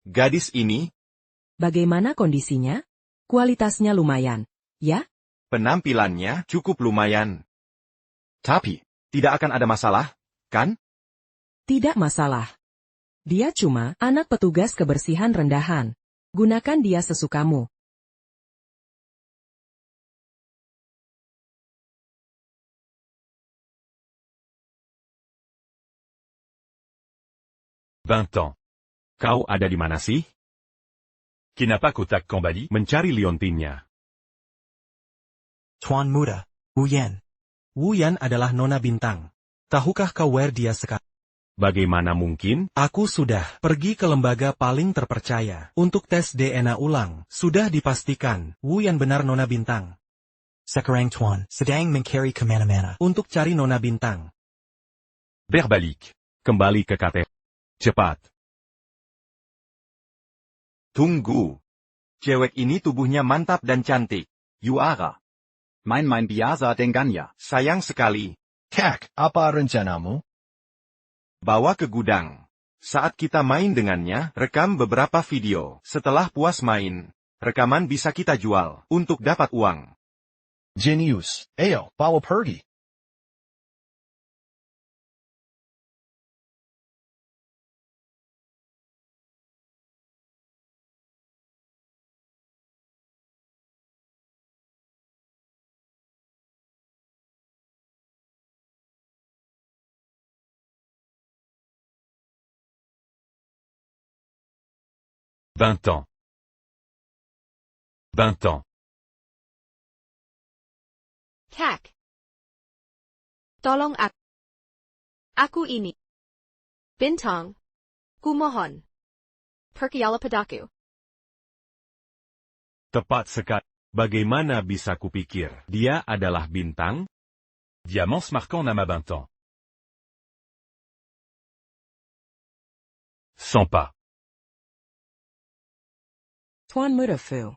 Gadis ini, Bagaimana kondisinya? Kualitasnya lumayan, ya? penampilannya cukup lumayan. Tapi, tidak akan ada masalah, kan? Tidak masalah. Dia cuma anak petugas kebersihan rendahan. Gunakan dia sesukamu. Ans. Kau ada di mana sih? Qui n'a pas Kotak Kambali? Mencari liontinnya. Tuan Muda, Wu Yan. Wu Yan adalah nona bintang. Tahukah kau where dia sekarang? Bagaimana mungkin? Aku sudah pergi ke lembaga paling terpercaya untuk tes DNA ulang. Sudah dipastikan, Wu Yan benar nona bintang. Sekarang Tuan sedang mencari kemana-mana untuk cari nona bintang. Berbalik. Kembali ke KTP. Cepat. Tunggu. Cewek ini tubuhnya mantap dan cantik. Yuara. Main-main biasa dengannya. Sayang sekali. Kak, apa rencanamu? Bawa ke gudang. Saat kita main dengannya, rekam beberapa video. Setelah puas main, rekaman bisa kita jual untuk dapat uang. Genius. Ayo, bawa pergi. Ans. Kak. Tolong aku. Aku ini. Bintang. Kumohon. Perkiala padaku. Tepat sekali. Bagaimana bisa kupikir dia adalah bintang? Diamants marquant nama Ans. Sans pas. Tuan Muda Fu.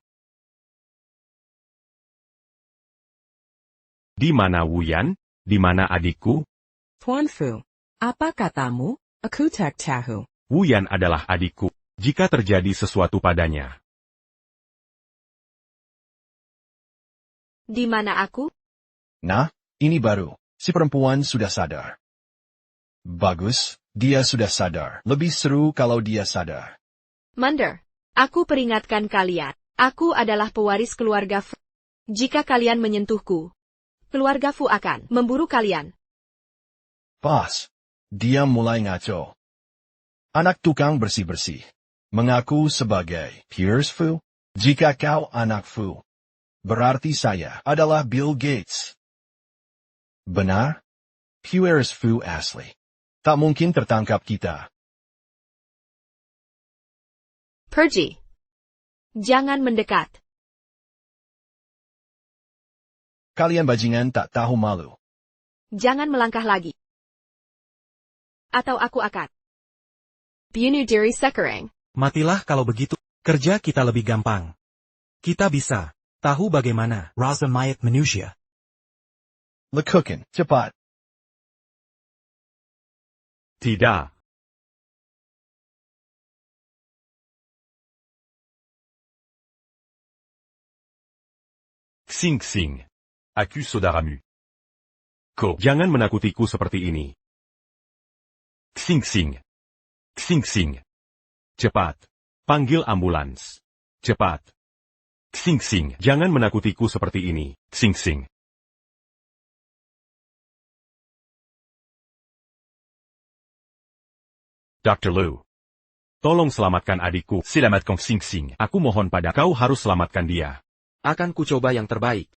Di mana Wu Yan? Di mana adikku? Tuan Fu. Apa katamu? Aku tak tahu. Wu Yan adalah adikku. Jika terjadi sesuatu padanya, Di mana aku? Nah, ini baru. Si perempuan sudah sadar. Bagus, dia sudah sadar. Lebih seru kalau dia sadar. Mander. Aku peringatkan kalian. Aku adalah pewaris keluarga Fu. Jika kalian menyentuhku, keluarga Fu akan memburu kalian. Pas. Dia mulai ngaco. Anak tukang bersih-bersih. Mengaku sebagai Piers Fu. Jika kau anak Fu, berarti saya adalah Bill Gates. Benar? Piers Fu asli. Tak mungkin tertangkap kita. Pergi. Jangan mendekat. Kalian bajingan tak tahu malu. Jangan melangkah lagi. Atau aku akan bunuh diri sekarang. Matilah kalau begitu. Kerja kita lebih gampang. Kita bisa tahu bagaimana rasa mayat manusia. Lekukan, cepat. tidak. Xing Xing. Aku Sodaramu. Ko. Jangan menakutiku seperti ini. Xing Xing. Xing Xing. Cepat. Panggil ambulans. Cepat. Xing Xing. Jangan menakutiku seperti ini. Xing Xing. Dr. Lu. Tolong selamatkan adikku. Selamatkan Xing Xing. Aku mohon pada kau harus selamatkan dia. Akan kucoba yang terbaik.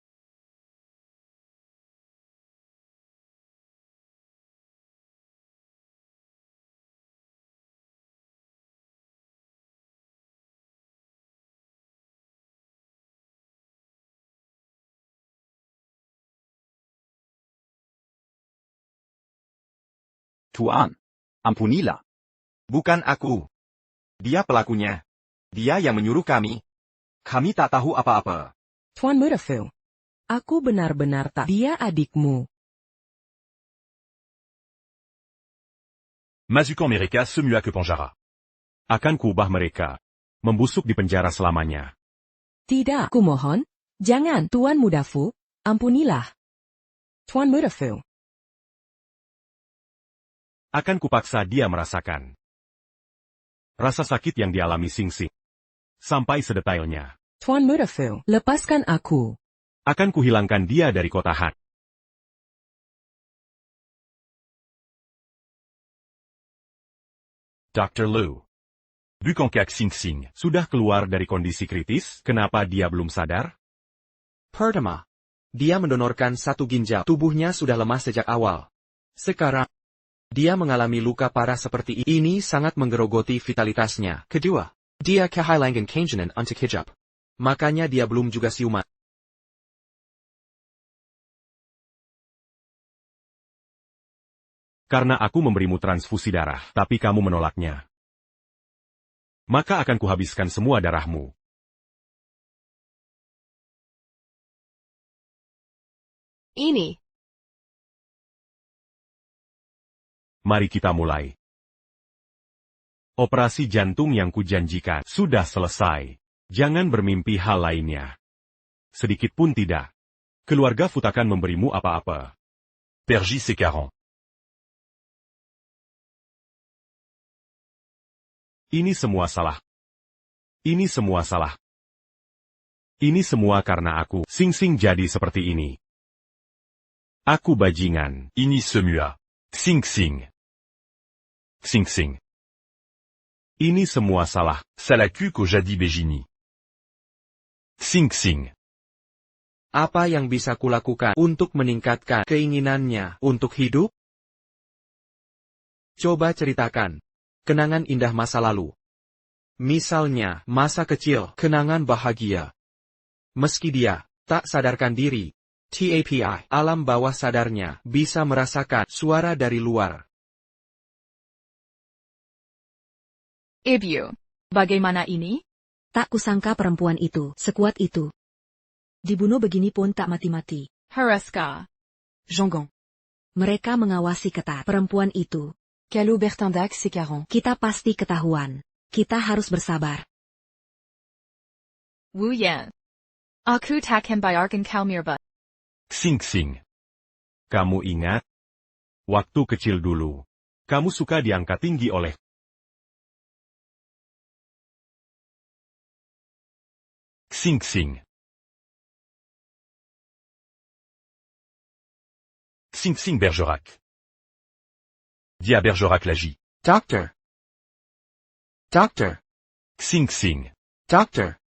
Tuan. Ampunilah. Bukan aku. Dia pelakunya. Dia yang menyuruh kami. Kami tak tahu apa-apa. Tuan Muda Fu. Aku benar-benar tak. Dia adikmu. Mazukan mereka semua ke penjara. Akan kuubah mereka membusuk di penjara selamanya. Tidak, kumohon. Jangan, Tuan Muda Fu. Ampunilah. Tuan Muda Fu. Akan kupaksa dia merasakan rasa sakit yang dialami Sing Sing. Sampai sedetailnya. Tuan Muda Fu, lepaskan aku. Akan kuhilangkan dia dari kota Han. Dr. Lu. Bukankah Xing Xing Sudah keluar dari kondisi kritis, kenapa dia belum sadar? Pertama, dia mendonorkan satu ginjal. Tubuhnya sudah lemah sejak awal. Sekarang, dia mengalami luka parah seperti ini sangat menggerogoti vitalitasnya. Kedua, dia kehilangan keinginan untuk hijab. Makanya dia belum juga siuman. Karena aku memberimu transfusi darah, tapi kamu menolaknya. Maka akan kuhabiskan semua darahmu. Ini. Mari kita mulai. Operasi jantung yang kujanjikan sudah selesai. Jangan bermimpi hal lainnya. Sedikit pun tidak. Keluarga Fu takkan memberimu apa-apa. Pergy Secaron. Ini semua salah. Ini semua salah. Ini semua karena aku, Sing Sing jadi seperti ini. Aku bajingan. Ini semua. Xing Xing. Xing Xing. Ini semua salah. Salaku ko jadi begini. Xing Xing. Apa yang bisa kulakukan untuk meningkatkan keinginannya untuk hidup? Coba ceritakan kenangan indah masa lalu. Misalnya, masa kecil, kenangan bahagia. Meski dia tak sadarkan diri, TAPI, alam bawah sadarnya, bisa merasakan suara dari luar. Ibu, bagaimana ini? Tak kusangka perempuan itu sekuat itu. Dibunuh begini pun tak mati-mati. Haraska. Jongon. Mereka mengawasi ketat perempuan itu. Kalau Bertindak Secaron. Kita pasti ketahuan. Kita harus bersabar. Wu Yan. Aku takkan bayarkan kau mirba. Xing Xing. Kamu ingat? Waktu kecil dulu. Kamu suka diangkat tinggi oleh Xing Xing. Xing Xing Bergerac. Dia Bergerac l'agit. Doctor. Doctor. Xing Xing. Doctor.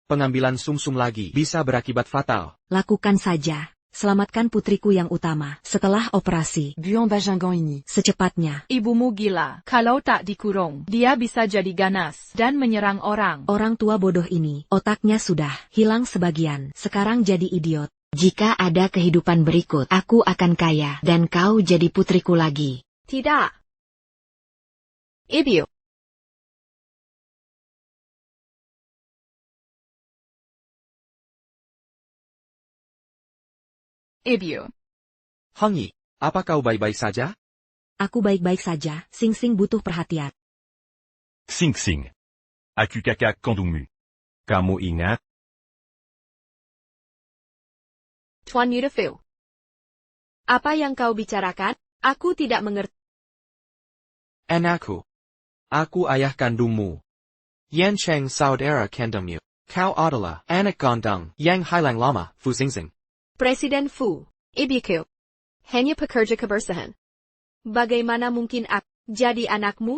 Pengambilan sumsum lagi bisa berakibat fatal. Lakukan saja. Selamatkan putriku yang utama. Setelah operasi. Buon Bajangan ini. Secepatnya. Ibumu gila. Kalau tak dikurung, dia bisa jadi ganas dan menyerang orang. Orang tua bodoh ini, otaknya sudah hilang sebagian. Sekarang jadi idiot. Jika ada kehidupan berikut, aku akan kaya, dan kau jadi putriku lagi. Tidak. Ibu. Ibu. Hengyi, apa kau baik-baik saja? Aku baik-baik saja, Sing Sing butuh perhatian. Xing Xing. Aku kakak kandungmu. Kamu ingat? Tuan Muda Fu. Apa yang kau bicarakan? Aku tidak mengerti. Anakku. Aku ayah kandungmu. Yan Cheng saudara kandungmu. Kau adalah anak kandung yang hilang lama, Fu Sing Sing. Presiden Fu, ibuku. Hanya pekerja kebersihan. Bagaimana mungkin aku jadi anakmu?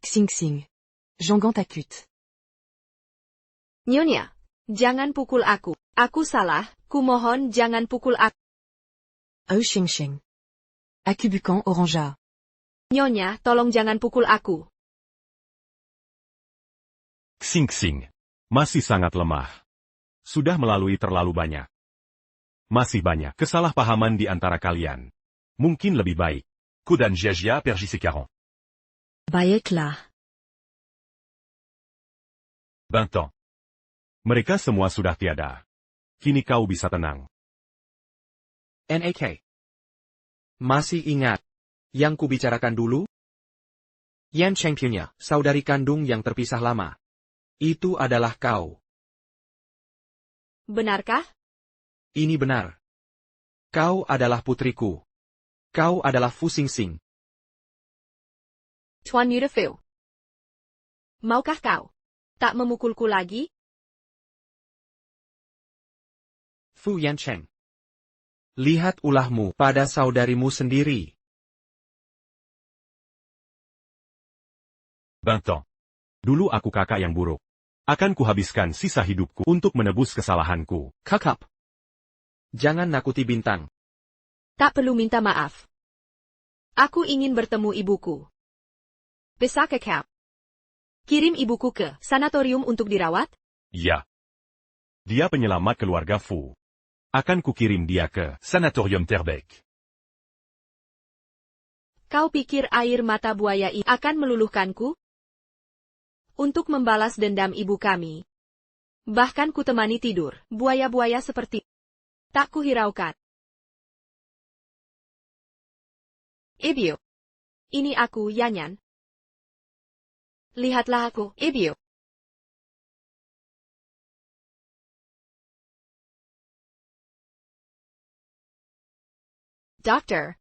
Xing Xing. Jongon takut. Nyonya, jangan pukul aku. Aku salah, kumohon jangan pukul aku. Oh Xing Xing. Aku bukan orangea. Nyonya, tolong jangan pukul aku. Xing Xing. Masih sangat lemah. Sudah melalui terlalu banyak. Masih banyak kesalahpahaman di antara kalian. Mungkin lebih baik. Kodan Jiajia Pergy Secaron. Baiklah. 20 ans. Mereka semua sudah tiada. Kini kau bisa tenang. NAK. Masih ingat yang kubicarakan dulu? Yan Cheng punya saudari kandung yang terpisah lama. Itu adalah kau. Benarkah? Ini benar. Kau adalah putriku. Kau adalah Fu Xingxing. Tuan Muda Fu. Maukah kau tak memukulku lagi? Fu Yancheng. Lihat ulahmu pada saudarimu sendiri. 20 ans. Dulu aku kakak yang buruk. Akan kuhabiskan sisa hidupku untuk menebus kesalahanku. Kakap. Jangan nakuti Bintang. Tak perlu minta maaf. Aku ingin bertemu ibuku. Bisa ke kau? Kirim ibuku ke sanatorium untuk dirawat? Ya. Dia penyelamat keluarga Fu. Akan kukirim dia ke Sanatorium Terbeek. Kau pikir air mata buaya ini akan meluluhkanku? Untuk membalas dendam ibu kami. Bahkan kutemani tidur, buaya-buaya seperti tak kuhiraukan. Ibu. Ini aku, Yanyan. Lihatlah aku, Ibu. Dokter.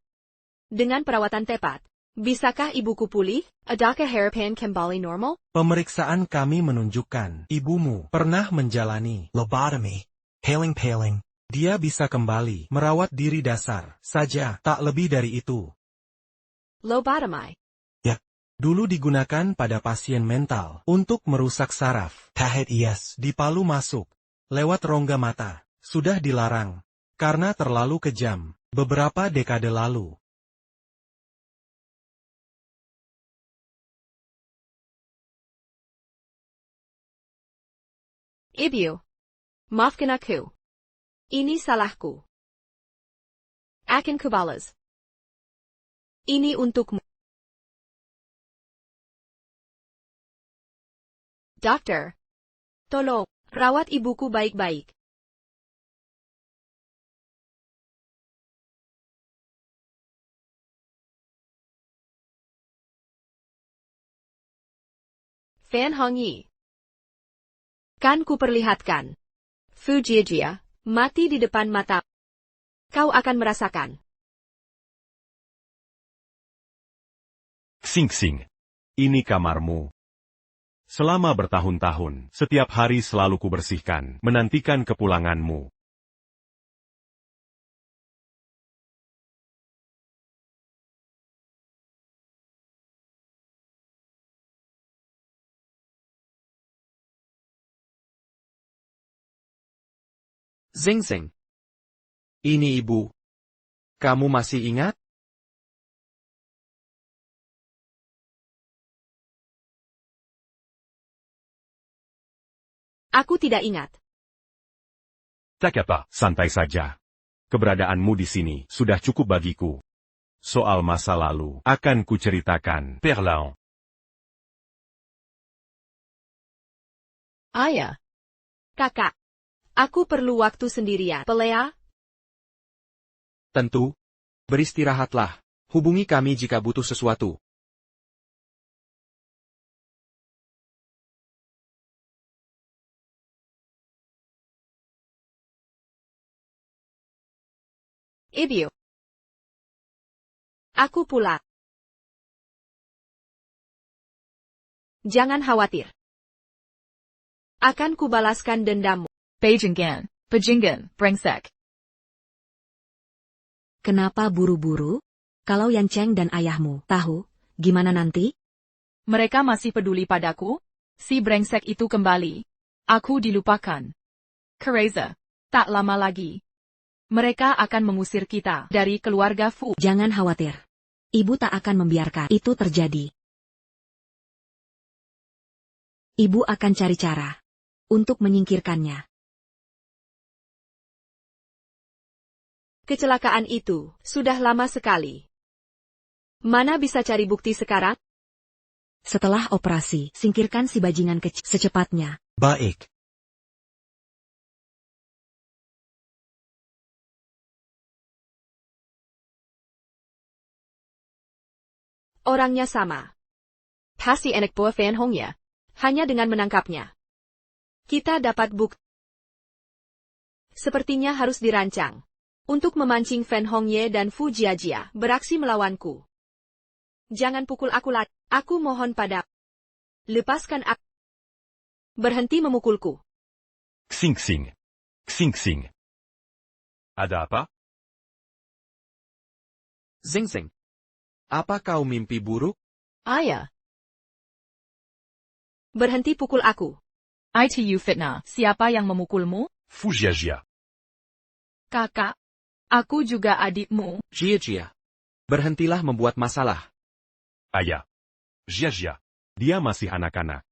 Dengan perawatan tepat, bisakah ibuku pulih? Adakah harapan kembali normal? Pemeriksaan kami menunjukkan ibumu pernah menjalani lobotomy. Paling. Dia bisa kembali merawat diri dasar saja, tak lebih dari itu. Lobotomy. Ya, dulu digunakan pada pasien mental untuk merusak saraf. Tahit yes. Di palu masuk, lewat rongga mata, sudah dilarang, karena terlalu kejam, beberapa dekade lalu. Ibu. Maafkan aku. Ini salahku. Akan kubalas. Ini untukmu. Dokter. Tolong, rawat ibuku baik-baik. Fan Hongyi. Kan kuperlihatkan. Fu Jiejia, mati di depan mata. Kau akan merasakan. Xingxing. Ini kamarmu. Selama bertahun-tahun, setiap hari selalu kubersihkan, menantikan kepulanganmu. Xingxing. Ini ibu. Kamu masih ingat? Aku tidak ingat. Tak apa, santai saja. Keberadaanmu di sini sudah cukup bagiku. Soal masa lalu akan kuceritakan perlahan. Ayah. Kakak. Aku perlu waktu sendirian. Pelea? Tentu. Beristirahatlah. Hubungi kami jika butuh sesuatu. Ibu. Aku pulang. Jangan khawatir. Akan kubalaskan dendammu. Beijingan, Bajingan, brengsek. Kenapa buru-buru? Kalau Yan Cheng dan ayahmu tahu, gimana nanti? Mereka masih peduli padaku? Si brengsek itu kembali. Aku dilupakan. Kereza. Tak lama lagi. Mereka akan mengusir kita dari keluarga Fu. Jangan khawatir. Ibu tak akan membiarkan itu terjadi. Ibu akan cari cara untuk menyingkirkannya. Kecelakaan itu sudah lama sekali. Mana bisa cari bukti sekarang? Setelah operasi, singkirkan si bajingan kecil secepatnya. Baik. Orangnya sama. Pasti enak buah Fan Hongye. Hanya dengan menangkapnya, kita dapat bukti. Sepertinya harus dirancang untuk memancing Fan Hongye dan Fu Jiajia beraksi melawanku. Jangan pukul aku lagi. Aku mohon pada. Lepaskan aku. Berhenti memukulku. Xing Xing. Xing Xing. Ada apa? Xing Xing. Apa kau mimpi buruk? Ayah. Berhenti pukul aku. ITU fitnah, siapa yang memukulmu? Fu Jiajia. Kakak. Aku juga adikmu. Jiajia. Berhentilah membuat masalah. Ayah. Jiajia. Dia masih anak-anak.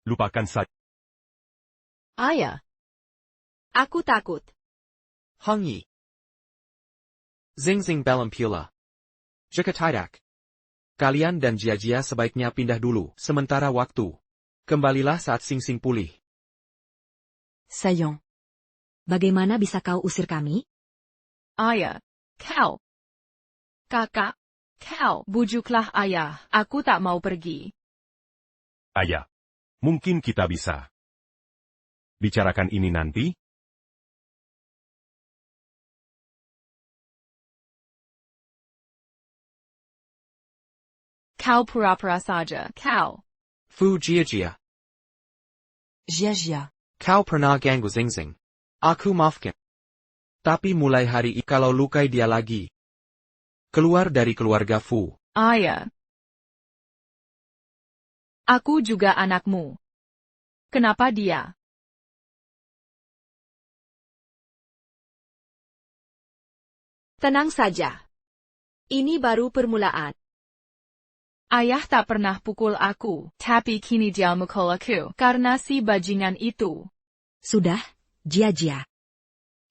Lupakan saja. Ayah. Aku takut. Hong Yi. Xing Xing Belum Pula. Jika tidak, kalian dan Jiajia sebaiknya pindah dulu, sementara waktu. Kembalilah saat Xing Xing pulih. Sayong. Bagaimana bisa kau usir kami? Ayah. Kau. Kakak. Kau. Bujuklah ayah, aku tak mau pergi. Ayah. Mungkin kita bisa bicarakan ini nanti. Kau pura-pura saja, kau. Fu Jiajia. Jiajia. Kau pernah ganggu Xing Xing. Aku maafkan. Tapi mulai hari ini kalau lukai dia lagi. Keluar dari keluarga Fu. Ayah. Aku juga anakmu. Kenapa dia? Tenang saja. Ini baru permulaan. Ayah tak pernah pukul aku, tapi kini dia mukul aku karena si bajingan itu. Sudah, Jiajia.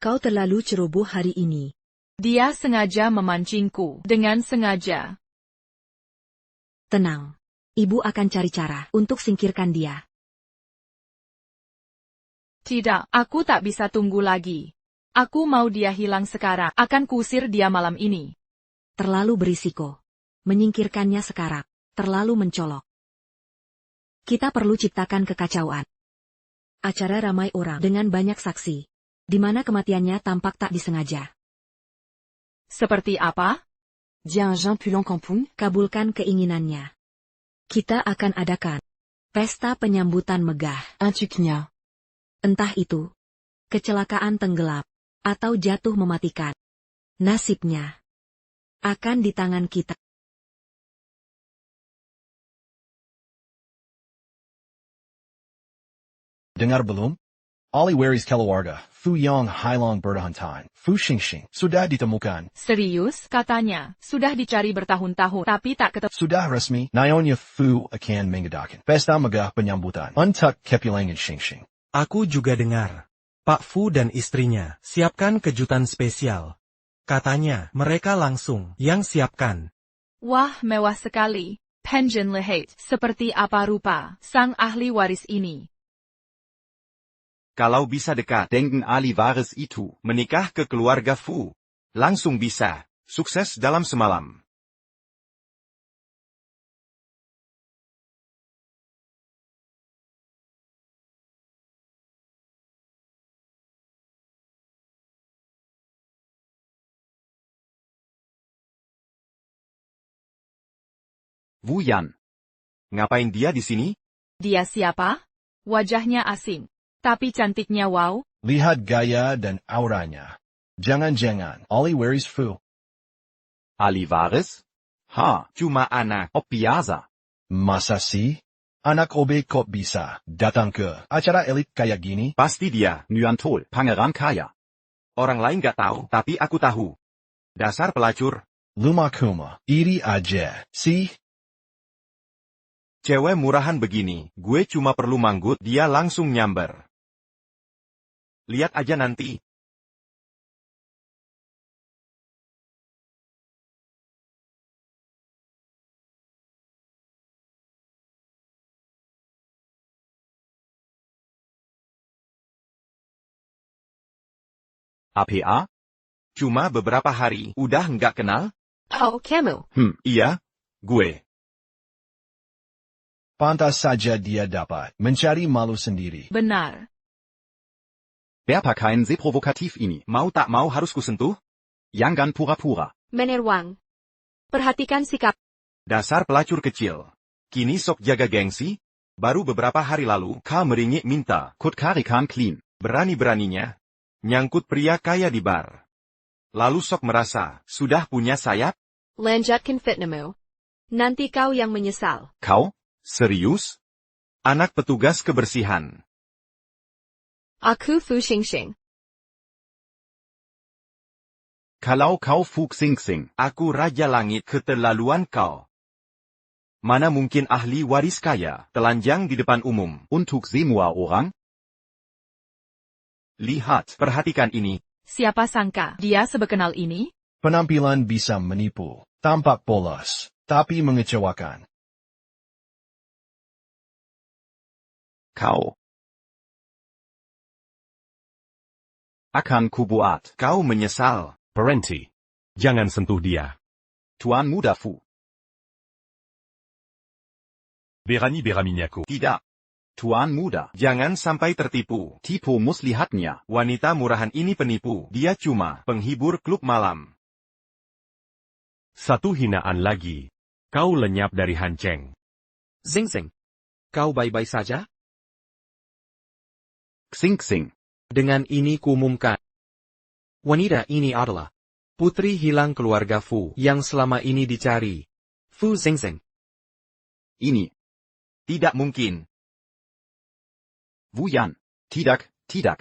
Kau terlalu ceroboh hari ini. Dia sengaja memancingku, dengan sengaja. Tenang. Ibu akan cari cara untuk singkirkan dia. Tidak, aku tak bisa tunggu lagi. Aku mau dia hilang sekarang, akan kusir dia malam ini. Terlalu berisiko. Menyingkirkannya sekarang. Terlalu mencolok. Kita perlu ciptakan kekacauan. Acara ramai orang dengan banyak saksi. Di mana kematiannya tampak tak disengaja. Seperti apa? Jiang Pulang Kampung, kabulkan keinginannya. Kita akan adakan pesta penyambutan megah. Untuknya. Entah itu kecelakaan tenggelam atau jatuh mematikan. Nasibnya akan di tangan kita. Dengar belum? Oliwari's keluarga, Fu Yong Hailong Bertahantan, Fu Xingxing, sudah ditemukan. Serius, katanya, sudah dicari bertahun-tahun, tapi tak ketemu. Sudah resmi, Nyonya Fu akan mengadakan pesta megah penyambutan untuk kepulangan Xingxing. Aku juga dengar. Pak Fu dan istrinya siapkan kejutan spesial. Katanya, mereka langsung yang siapkan. Wah, mewah sekali. Penjin Lihat, seperti apa rupa sang ahli waris ini. Kalau bisa dekat dengan ahli waris itu, menikah ke keluarga Fu. Langsung bisa. Sukses dalam semalam. Wu Yan. Ngapain dia di sini? Dia siapa? Wajahnya asing. Tapi cantiknya wow. Lihat gaya dan auranya. Jangan-jangan Oliwari's Fu. Ahli waris? Ha, cuma anak biasa. Masa sih? Anak OB kok bisa datang ke acara elit kayak gini? Pasti dia, Nyantol, pangeran kaya. Orang lain gak tahu, tapi aku tahu. Dasar pelacur. Lumakuma, iri aja, sih? Cewek murahan begini, gue cuma perlu manggut, dia langsung nyamber. Lihat aja nanti. APA? Cuma beberapa hari, udah nggak kenal? Oh, kamu. Iya, gue. Pantas saja dia dapat mencari malu sendiri. Benar. Berpakaian seprovokatif ini. Mau tak mau harus kusentuh? Jangan pura-pura. Menerwang. Perhatikan sikap. Dasar pelacur kecil. Kini sok jaga gengsi? Baru beberapa hari lalu, kau meringik minta kutkarikan clean. Berani-beraninya. Nyangkut pria kaya di bar. Lalu sok merasa, sudah punya sayap? Lanjutkan fitnamu. Nanti kau yang menyesal. Kau? Serius? Anak petugas kebersihan. Aku Fu Xingxing. Kalau kau Fu Xingxing, aku Raja Langit, keterlaluan kau. Mana mungkin ahli waris kaya, telanjang di depan umum, untuk semua orang? Lihat, perhatikan ini. Siapa sangka dia sebekenal ini? Penampilan bisa menipu, tampak polos, tapi mengecewakan. Kau akan kubuat kau menyesal. Berhenti. Jangan sentuh dia. Tuan Muda Fu. Berani beraminyaku. Tidak. Tuan Muda, jangan sampai tertipu. Tipu muslihatnya. Wanita murahan ini penipu. Dia cuma penghibur klub malam. Satu hinaan lagi. Kau lenyap dari Hanceng. Xingxing. Kau baik-baik saja? Xingxing. Dengan ini kuumumkan. Wanita ini adalah putri hilang keluarga Fu yang selama ini dicari. Fu Xingxing. Ini tidak mungkin. Wuyan. Tidak.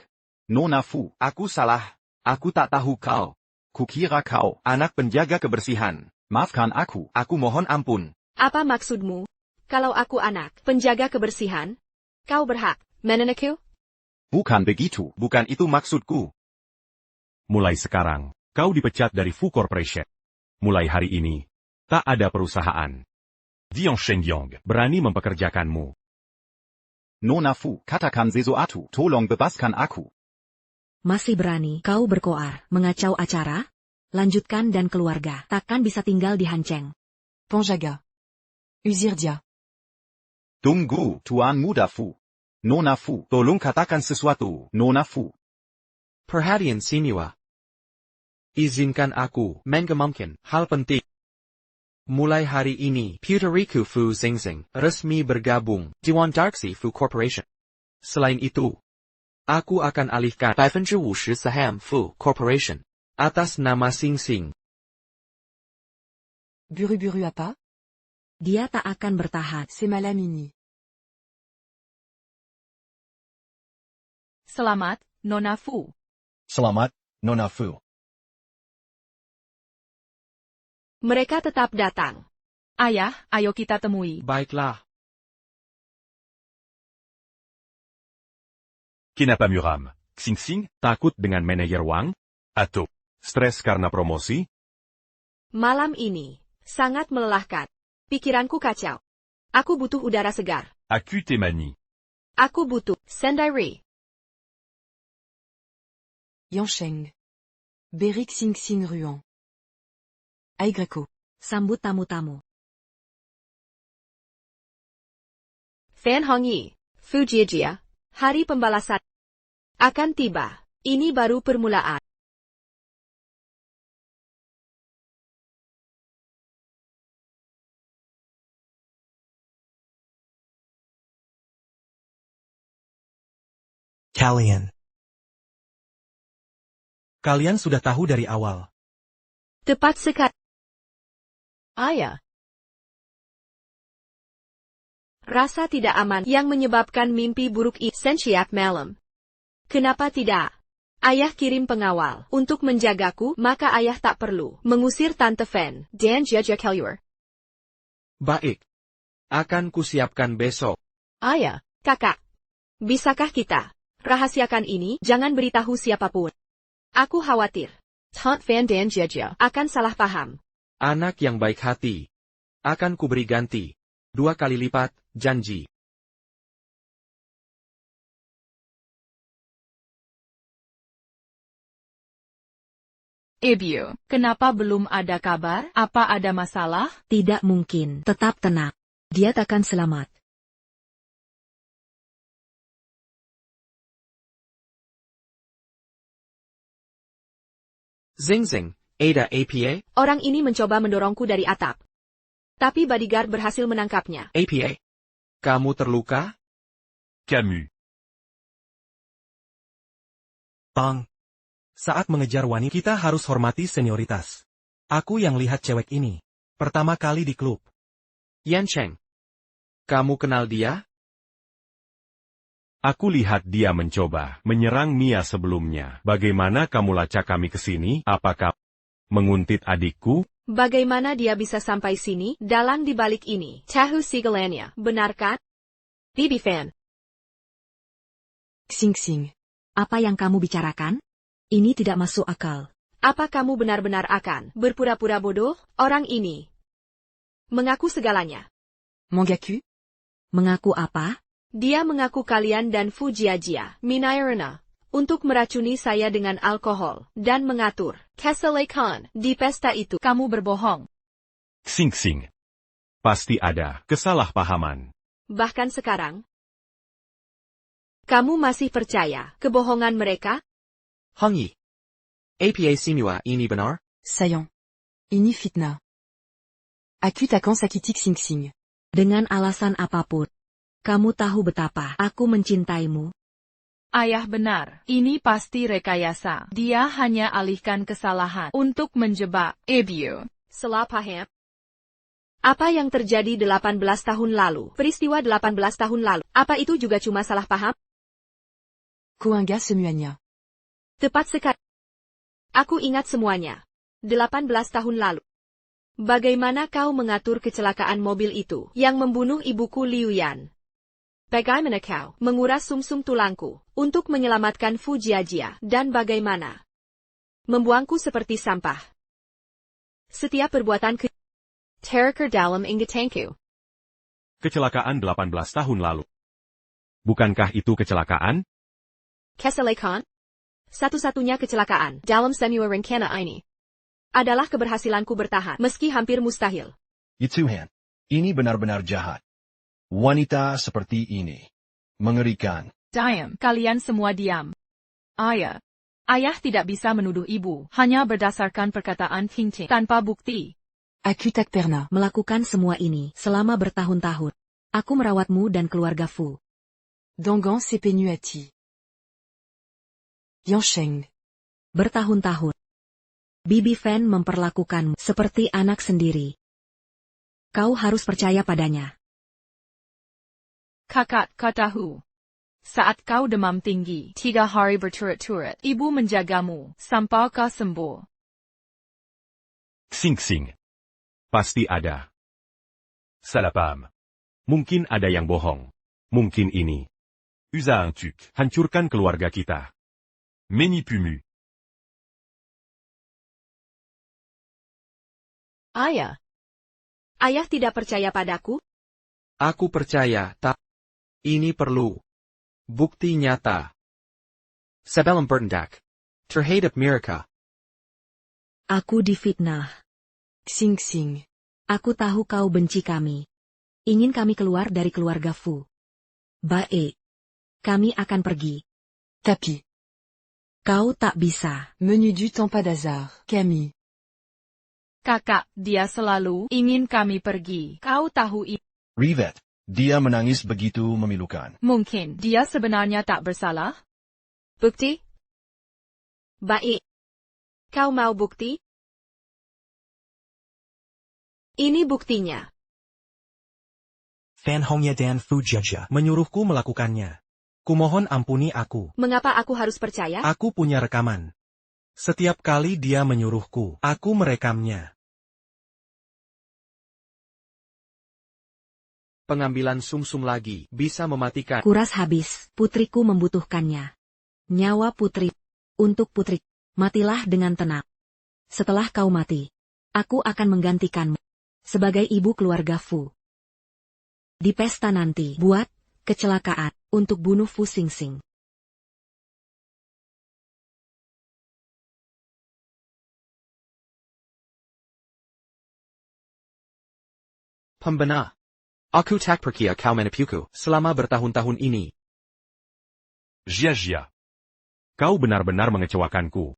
Nona Fu. Aku salah. Aku tak tahu kau. Kukira kau anak penjaga kebersihan. Maafkan aku. Aku mohon ampun. Apa maksudmu? Kalau aku anak penjaga kebersihan, kau berhak menenekku? Bukan begitu. Bukan itu maksudku. Mulai sekarang, kau dipecat dari Fu Corporation. Mulai hari ini, tak ada perusahaan Dian Shengyang. berani mempekerjakanmu. Nona Fu, katakan sesuatu. Tolong bebaskan aku. Masih berani kau berkoar, mengacau acara? Lanjutkan dan keluarga takkan bisa tinggal di Hanceng. Panjaga. Uzirdia. Tunggu, Tuan Muda Fu. Nona Fu, tolong katakan sesuatu. Nona Fu. Perhatian Siniwa. Izinkan aku mengemamkan hal penting. Mulai hari ini, Puteriku Fu Xingxing resmi bergabung Dewan Darksea Fu Corporation. Selain itu, aku akan alihkan 50% saham Fu Corporation atas nama Xingxing. Buru-buru apa? Dia tak akan bertahan. C'est malam ini. Selamat, Nona Fu. Selamat, Nona Fu. Mereka tetap datang. Ayah, ayo kita temui. Baiklah. Kenapa muram? Xingxing? Takut dengan manajer Wang? Atau Stres karena promosi? Malam ini sangat melelahkan. Pikiranku kacau. Aku butuh udara segar. Aku Temani. Aku butuh sendiri. Yansheng. Berik Xingxing Ruan. Aigreko. Sambut tamu-tamu. Fan Hongyi, Fu Jiejia, hari pembalasan akan tiba. Ini baru permulaan. Kalian. Kalian sudah tahu dari awal. Tepat sekali. Ayah. Rasa tidak aman yang menyebabkan mimpi buruk setiap malam. Kenapa tidak? Ayah kirim pengawal untuk menjagaku, maka ayah tak perlu mengusir Tante Fan dan Jaja Kellier. Baik. Akan kusiapkan besok. Ayah. Kakak, bisakah kita rahasiakan ini? Jangan beritahu siapapun. Aku khawatir Tante Fan dan Jaja akan salah paham. Anak yang baik hati. Akan kuberi ganti. 2 kali lipat, janji. Ibu, kenapa belum ada kabar? Apa ada masalah? Tidak mungkin. Tetap tenang. Dia takkan selamat. Zing Zing, Ada APA? Orang ini mencoba mendorongku dari atap. Tapi bodyguard berhasil menangkapnya. APA? Kamu terluka? Camus. Tang. Saat mengejar wanita, kita harus hormati senioritas. Aku yang lihat cewek ini. Pertama kali di klub. Yan Cheng. Kamu kenal dia? Aku lihat dia mencoba menyerang Mia sebelumnya. Bagaimana kamu lacak kami ke sini? Apakah menguntit adikku? Bagaimana dia bisa sampai sini? Dalang di balik ini. Tahu sigalannya. Benar kan? Bibi Fan. Xing Xing. Apa yang kamu bicarakan? Ini tidak masuk akal. Apa kamu benar-benar akan berpura-pura bodoh? Orang ini mengaku segalanya. Mangaku? Mengaku apa? Dia mengaku kalian dan Fu Jiajia, Minayarana, untuk meracuni saya dengan alkohol, dan mengatur kesalahan di pesta itu. Kamu berbohong. Xing Xing. Pasti ada kesalahpahaman. Bahkan sekarang, kamu masih percaya kebohongan mereka? Hong Yi. APA Simua, ini benar? Sayan. Ini fitnah. Aku takkan sakiti Xing Xing. Dengan alasan apapun. Kamu tahu betapa aku mencintaimu. Ayah benar, ini pasti rekayasa. Dia hanya alihkan kesalahan untuk menjebak Ebiu. Salah paham. Apa yang terjadi 18 tahun lalu? Peristiwa 18 tahun lalu. Apa itu juga cuma salah paham? Kuanga semuanya. Tepat sekali. Aku ingat semuanya. 18 tahun lalu. Bagaimana kau mengatur kecelakaan mobil itu yang membunuh ibuku Liu Yan? Bagaimana kau menguras sumsum tulangku untuk menyelamatkan Fu Jiajia dan bagaimana membuangku seperti sampah? Setiap perbuatan terker dalam ingatanku. Kecelakaan 18 tahun lalu. Bukankah itu kecelakaan? Kesalahan? Satu-satunya kecelakaan dalam semua rencana ini adalah keberhasilanku bertahan meski hampir mustahil. Tuhan, ini benar-benar jahat. Wanita seperti ini. Mengerikan. Diam, kalian semua diam. Ayah. Ayah tidak bisa menuduh ibu, hanya berdasarkan perkataan Ting tanpa bukti. Aku tak pernah Melakukan semua ini selama bertahun-tahun. Aku merawatmu dan keluarga Fu. Dangan sepenuati. Yan Sheng. Bertahun-tahun. Bibi Fan memperlakukanmu seperti anak sendiri. Kau harus percaya padanya. Kakak, kau tahu. Saat kau demam tinggi, 3 hari berturut-turut, ibu menjagamu, sampai kau sembuh. Xing Xing. Pasti ada. Salah paham. Mungkin ada yang bohong. Mungkin ini. Usa un truc. Hancurkan keluarga kita. Meni pumu. Ayah. Ayah tidak percaya padaku? Aku percaya, tak. Ini perlu bukti nyata. Sebelum bertindak terhadap mereka. Aku difitnah. Xing Xing. Aku tahu kau benci kami. Ingin kami keluar dari keluarga Fu. Baik. Kami akan pergi. Tapi. Kau tak bisa. Menu du temps pas d'hasard. Camille. Kakak, dia selalu ingin kami pergi. Kau tahu itu. Rivet. Dia menangis begitu memilukan. Mungkin dia sebenarnya tak bersalah? Bukti? Baik. Kau mau bukti? Ini buktinya. Fan Hongye dan Fu Jiajia menyuruhku melakukannya. Kumohon ampuni aku. Mengapa aku harus percaya? Aku punya rekaman. Setiap kali dia menyuruhku, aku merekamnya. Pengambilan sumsum lagi bisa mematikan. Kuras habis, putriku membutuhkannya. Nyawa putri. Untuk putri. Matilah dengan tenang. Setelah kau mati, aku akan menggantikanmu. Sebagai ibu keluarga Fu. Di pesta nanti, buat kecelakaan untuk bunuh Fu Xingxing. Pembenar. Aku tak percaya kau menipuku selama bertahun-tahun ini. Jiajia. Kau benar-benar mengecewakanku.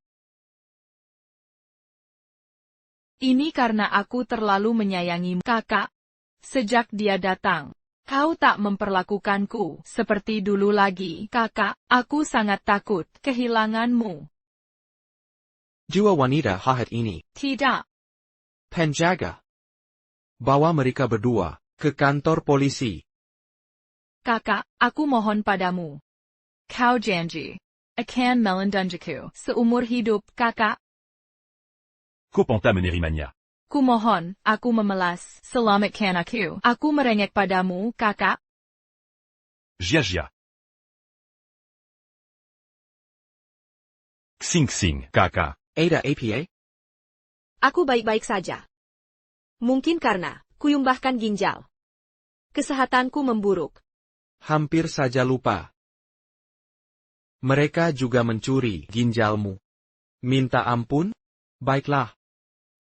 Ini karena aku terlalu menyayangimu, kakak. Sejak dia datang, kau tak memperlakukanku seperti dulu lagi, kakak. Aku sangat takut kehilanganmu. Dua wanita jahat ini. Tidak. Penjaga. Bawa mereka berdua ke kantor polisi. Kakak, aku mohon padamu. Kau janji akan melindungiku seumur hidup, kakak. Kopanta menerimanya. Kumohon, aku memelas, selamatkan aku. Aku merengek padamu, kakak. Jia. Xing, kakak. Ada apa? Aku baik-baik saja. Mungkin karena kuyumbahkan ginjal. Kesehatanku memburuk. Hampir saja lupa. Mereka juga mencuri ginjalmu. Minta ampun? Baiklah.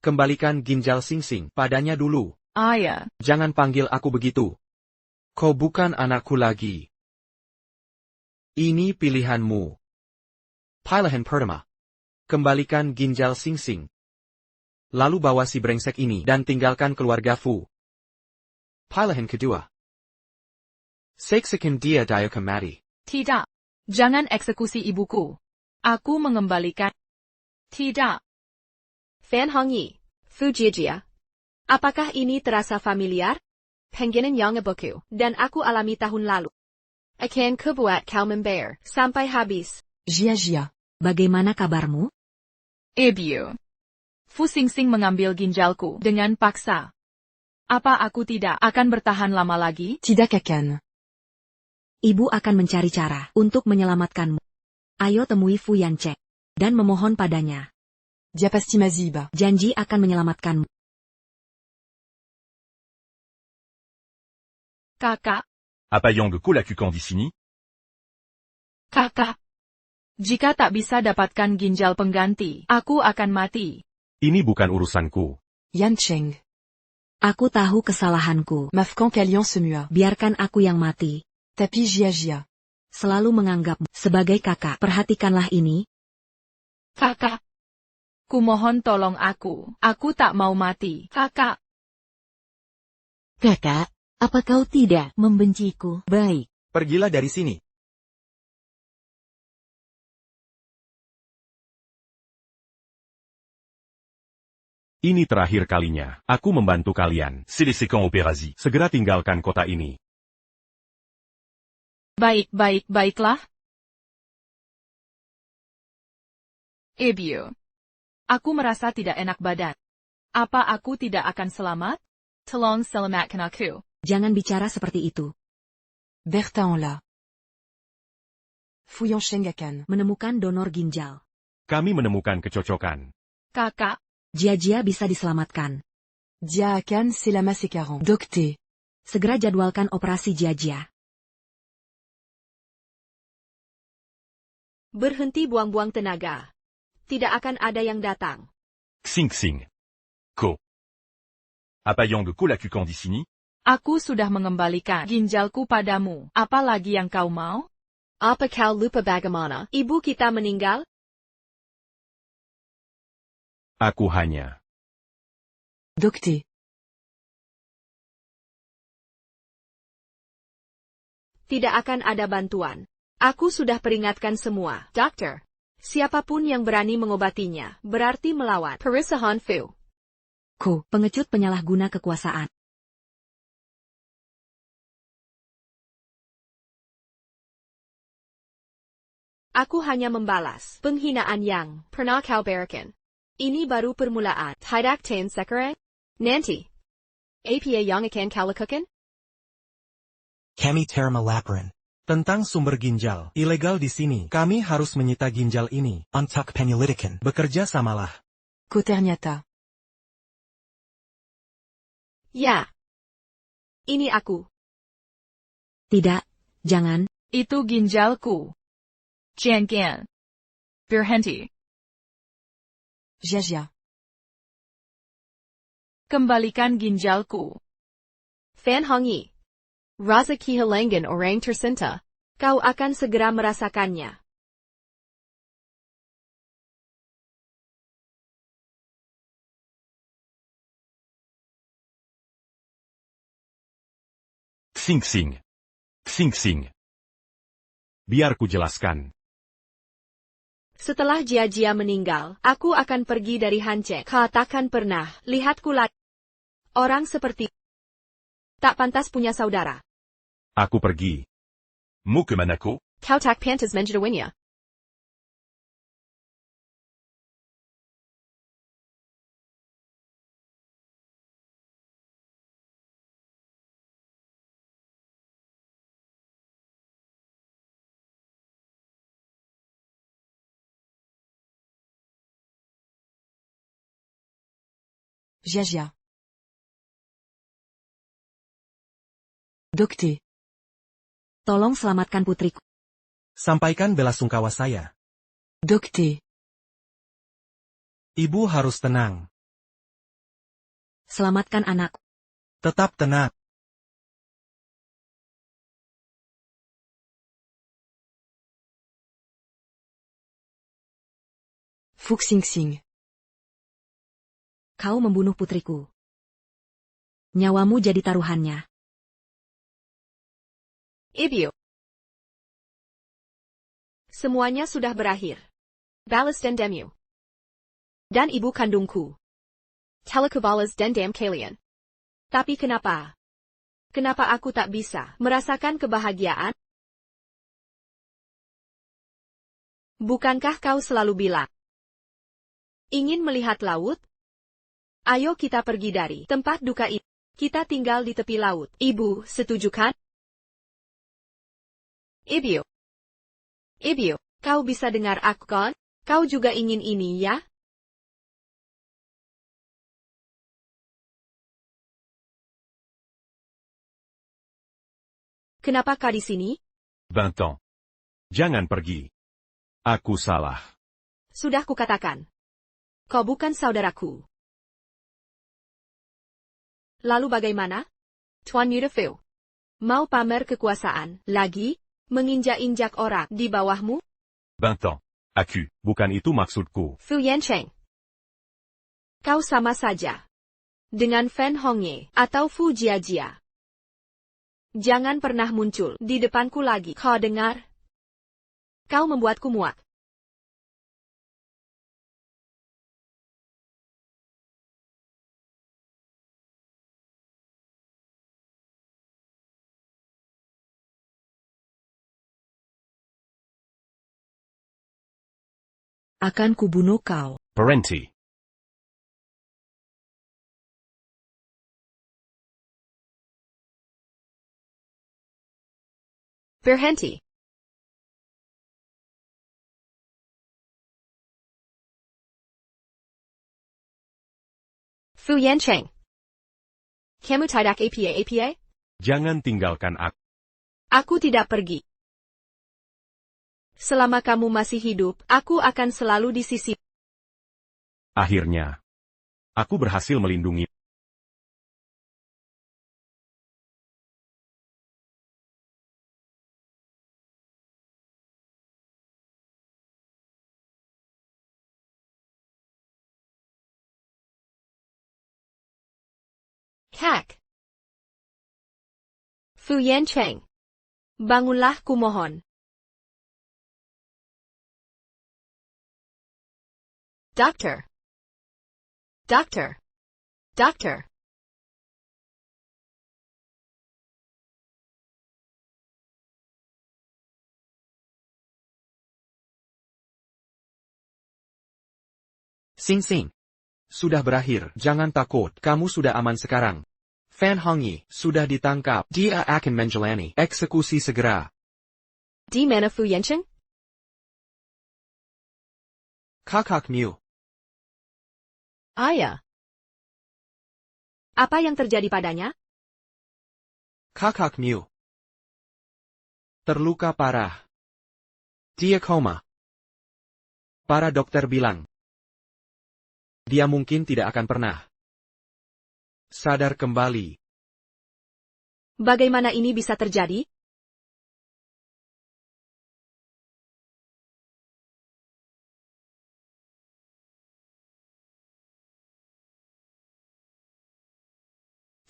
Kembalikan ginjal Xing padanya dulu. Ayah. Jangan panggil aku begitu. Kau bukan anakku lagi. Ini pilihanmu. Pilihan pertama. Kembalikan ginjal Xing. Lalu bawa si brengsek ini dan tinggalkan keluarga Fu. Pilihan kedua. Seksakan dia dihukum mati. Tidak. Jangan eksekusi ibuku. Aku mengembalikan. Tidak. Fan Hongyi, Fu Jijia. Apakah ini terasa familiar? Pengginan yang ibuku dan aku alami tahun lalu. Akan kubuat kau membayar sampai habis. Jia, bagaimana kabarmu? Ibu. Fu Xing mengambil ginjalku dengan paksa. Apa aku tidak akan bertahan lama lagi? Tidak akan. Ibu akan mencari cara untuk menyelamatkanmu. Ayo temui Fu Yancek dan memohon padanya. Dia pasti maziba. Janji akan menyelamatkanmu. Kakak. Apa yang kulakukan di sini? Kakak. Jika tak bisa dapatkan ginjal pengganti, aku akan mati. Ini bukan urusanku. Yan Cheng. Aku tahu kesalahanku. Maafkan kalian semua. Biarkan aku yang mati. Tapi Jia. Selalu menganggapmu sebagai kakak. Perhatikanlah ini. Kakak. Kumohon tolong aku. Aku tak mau mati, kakak. Kakak, apa kau tidak membenciku? Baik. Pergilah dari sini. Ini terakhir kalinya. Aku membantu kalian. Sélecécan opérasie. Segera tinggalkan kota ini. Baiklah. Ibu. Aku merasa tidak enak badan. Apa aku tidak akan selamat? Tolong selamatkan aku. Jangan bicara seperti itu. Bertahan là. Fu Yansheng akan menemukan donor ginjal. Kami menemukan kecocokan. Kakak. Jia bisa diselamatkan. Dia akan selama sekarang. Dokter. Segera jadwalkan operasi Jia. Berhenti buang-buang tenaga. Tidak akan ada yang datang. Xing. Ko. Apa yang kulakukan di sini? Aku sudah mengembalikan ginjalku padamu. Apa lagi yang kau mau? Apa kau lupa bagaimana ibu kita meninggal? Aku hanya. Dokter. Tidak akan ada bantuan. Aku sudah peringatkan semua, dokter. Siapapun yang berani mengobatinya, berarti melawan Perisahan Fu. Ko, pengecut penyalahguna kekuasaan. Aku hanya membalas penghinaan yang pernah kau berikan. Ini baru permulaan. Tidak ten sekarang. Nanti. Apa yang akan kau lakukan? Kami terima laporan tentang sumber ginjal ilegal di sini. Kami harus menyita ginjal ini. Untuk penyelidikan. Bekerja samalah. Ko ternyata. Ya. Ini aku. Tidak, jangan. Itu ginjalku. Jangan. Berhenti. Jia. Kembalikan ginjalku. Fan Hongyi. Rasa kehilangan orang tercinta. Kau akan segera merasakannya. Xing-xing. Xing-xing. Biar ku jelaskan. Setelah Jia-Jia meninggal, aku akan pergi dari Hanche. Kau takkan pernah lihatku lagi. Orang seperti tak pantas punya saudara. Aku pergi. Mau kemana kau? Kau tak pantas menjadinya. Jia-Jia. Docte. Tolong selamatkan putriku. Sampaikan belasungkawa saya. Docte. Ibu harus tenang. Selamatkan anakku. Tetap tenang. Fu Xing-xing. Kau membunuh putriku. Nyawamu jadi taruhannya. Ibu. Semuanya sudah berakhir. Balas dendammu. Dan ibu kandungku. Teleku balas dendam kalian. Tapi kenapa? Kenapa aku tak bisa merasakan kebahagiaan? Bukankah kau selalu bilang ingin melihat laut? Ayo kita pergi dari tempat duka ini. Kita tinggal di tepi laut. Ibu, setuju kan? Ibu. Ibu, kau bisa dengar aku kan? Kau juga ingin ini ya? Kenapa kau di sini? 20 ans. Jangan pergi. Aku salah. Sudah kukatakan. Kau bukan saudaraku. Lalu bagaimana? Tuan Yudefu. Mau pamer kekuasaan lagi? Menginjak-injak orang di bawahmu? 20 ans. Aku, bukan itu maksudku. Fu Yancheng. Kau sama saja. Dengan Fan Hongye atau Fu Jiajia. Jangan pernah muncul di depanku lagi. Kau dengar? Kau membuatku muak. Akan kubunuh kau. Parenti. Berhenti. Fu Yancheng. Kamu tidak apa? Jangan tinggalkan aku. Aku tidak pergi. Selama kamu masih hidup, aku akan selalu di sisi. Akhirnya, aku berhasil melindungi. Kak. Fu Yancheng. Bangunlah kumohon. Doctor. Doctor. Doctor. Xing-xing. Sudah berakhir, jangan takut, kamu sudah aman sekarang. Fan Hongyi sudah ditangkap, dia akan menjalani eksekusi segera. Di mana Fu Yancheng? Kakak Miu. Ayah. Apa yang terjadi padanya? Kakak Miu. Terluka parah. Dia koma. Para dokter bilang, dia mungkin tidak akan pernah sadar kembali. Bagaimana ini bisa terjadi?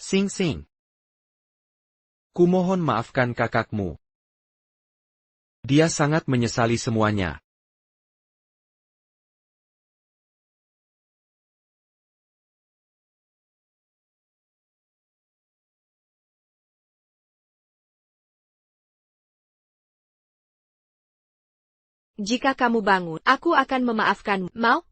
Xing-xing. Kumohon maafkan kakakmu. Dia sangat menyesali semuanya. Jika kamu bangun, aku akan memaafkanmu. Mau?